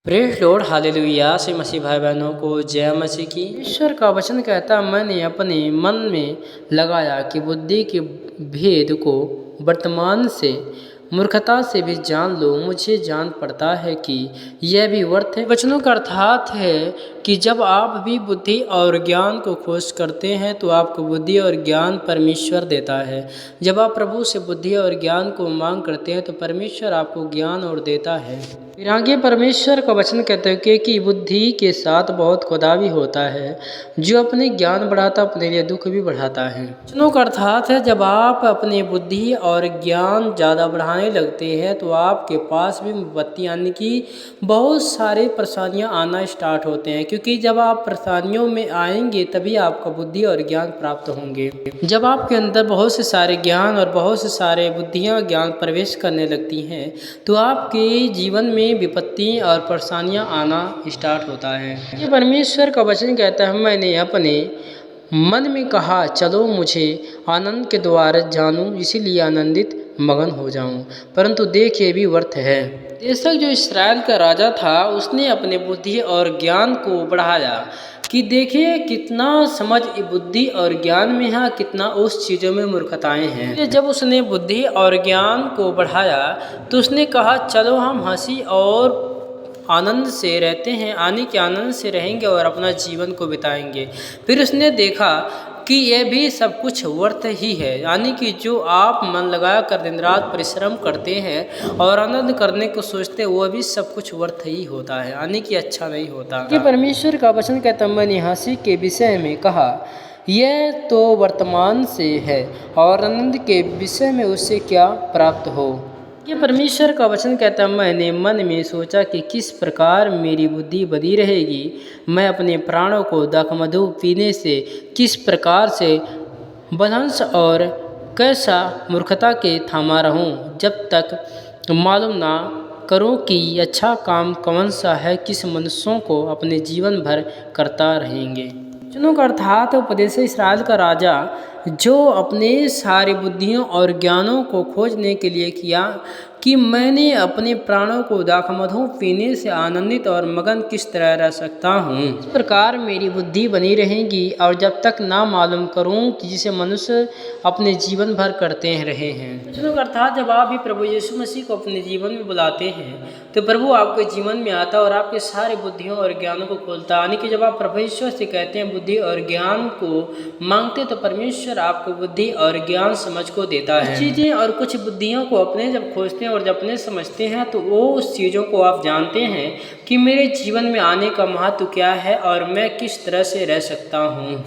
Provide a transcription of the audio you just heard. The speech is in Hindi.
प्रेज लॉर्ड हालेलुया से मसीह भाई बहनों को जय मसीह की। ईश्वर का वचन कहता, मैंने अपने मन में लगाया कि बुद्धि के भेद को वर्तमान से मूर्खता से भी जान लो। मुझे जान पड़ता है कि यह भी व्यर्थ है। वचनों का अर्थात है कि जब आप भी बुद्धि और ज्ञान को खोज करते हैं तो आपको बुद्धि और ज्ञान परमेश्वर देता है। जब आप प्रभु से बुद्धि और ज्ञान को मांग करते हैं तो परमेश्वर आपको ज्ञान और देता है। फिर आगे परमेश्वर का वचन कहते हैं कि बुद्धि के साथ बहुत खुदा भी होता है, जो अपने ज्ञान बढ़ाता अपने लिए दुख भी बढ़ाता है। वचनों का अर्थात है, जब आप अपनी बुद्धि और ज्ञान ज़्यादा बढ़ाने लगते हैं तो आपके पास भी विपत्ति यानी कि बहुत सारी परेशानियां आना स्टार्ट होते हैं, क्योंकि जब आप परेशानियों में आएंगे तभी आपका बुद्धि और ज्ञान प्राप्त होंगे। जब आपके अंदर बहुत से सारे ज्ञान और बहुत से सारे बुद्धियाँ ज्ञान प्रवेश करने लगती हैं तो आपके जीवन में विपत्ति और परेशानियां आना स्टार्ट होता है। ये परमेश्वर का वचन कहता है, मैंने अपने मन में कहा चलो मुझे आनंद के द्वार जानूं, इसीलिए आनंदित मगन हो जाऊं। परंतु देखिए भी व्यर्थ है। बेशक जो इस्राएल का राजा था उसने अपने बुद्धि और ज्ञान को बढ़ाया कि देखिए कितना समझ बुद्धि और ज्ञान में है, कितना उस चीज़ों में मूर्खताएं हैं। जब उसने बुद्धि और ज्ञान को बढ़ाया तो उसने कहा चलो हम हंसी और आनंद से रहते हैं, आने के आनंद से रहेंगे और अपना जीवन को बिताएंगे। फिर उसने देखा कि यह भी सब कुछ व्यर्थ ही है, यानी कि जो आप मन लगा कर दिन रात परिश्रम करते हैं और आनंद करने को सोचते हैं वह भी सब कुछ व्यर्थ ही होता है, यानी कि अच्छा नहीं होता। कि परमेश्वर का वचन कहता, मैंने हंसी के विषय में कहा यह तो वर्तमान से है और आनंद के विषय में उससे क्या प्राप्त हो। ये परमेश्वर का वचन कहता, मैंने मन में सोचा कि किस प्रकार मेरी बुद्धि बनी रहेगी, मैं अपने प्राणों को दाखमधु पीने से किस प्रकार से बदहंस और कैसा मूर्खता के थामा रहूं, जब तक मालूम ना करूं कि अच्छा काम कौन सा है, किस मनुष्यों को अपने जीवन भर करता रहेंगे। वचनों का अर्थात उपदेश इस्राएल का राजा जो अपने सारी बुद्धियों और ज्ञानों को खोजने के लिए किया कि मैंने अपने प्राणों को दाखमधु पीने से आनंदित और मगन किस तरह रह सकता हूँ, इस प्रकार मेरी बुद्धि बनी रहेगी और जब तक ना मालूम करूँ कि जिसे मनुष्य अपने जीवन भर करते रहे हैं। वचनों का अर्थात जब आप भी प्रभु यीशु मसीह को अपने जीवन में बुलाते हैं तो प्रभु आपके जीवन में आता और आपके सारे बुद्धियों और ज्ञानों को खोलता, यानी कि जब आप प्रभु ईश्वर से कहते हैं बुद्धि और ज्ञान को मांगते तो परमेश्वर आपको बुद्धि और ज्ञान समझ को देता है। चीज़ें और कुछ बुद्धियों को अपने जब खोजते हैं और जब अपने समझते हैं तो वो उस चीज़ों को आप जानते हैं कि मेरे जीवन में आने का महत्व क्या है और मैं किस तरह से रह सकता हूँ।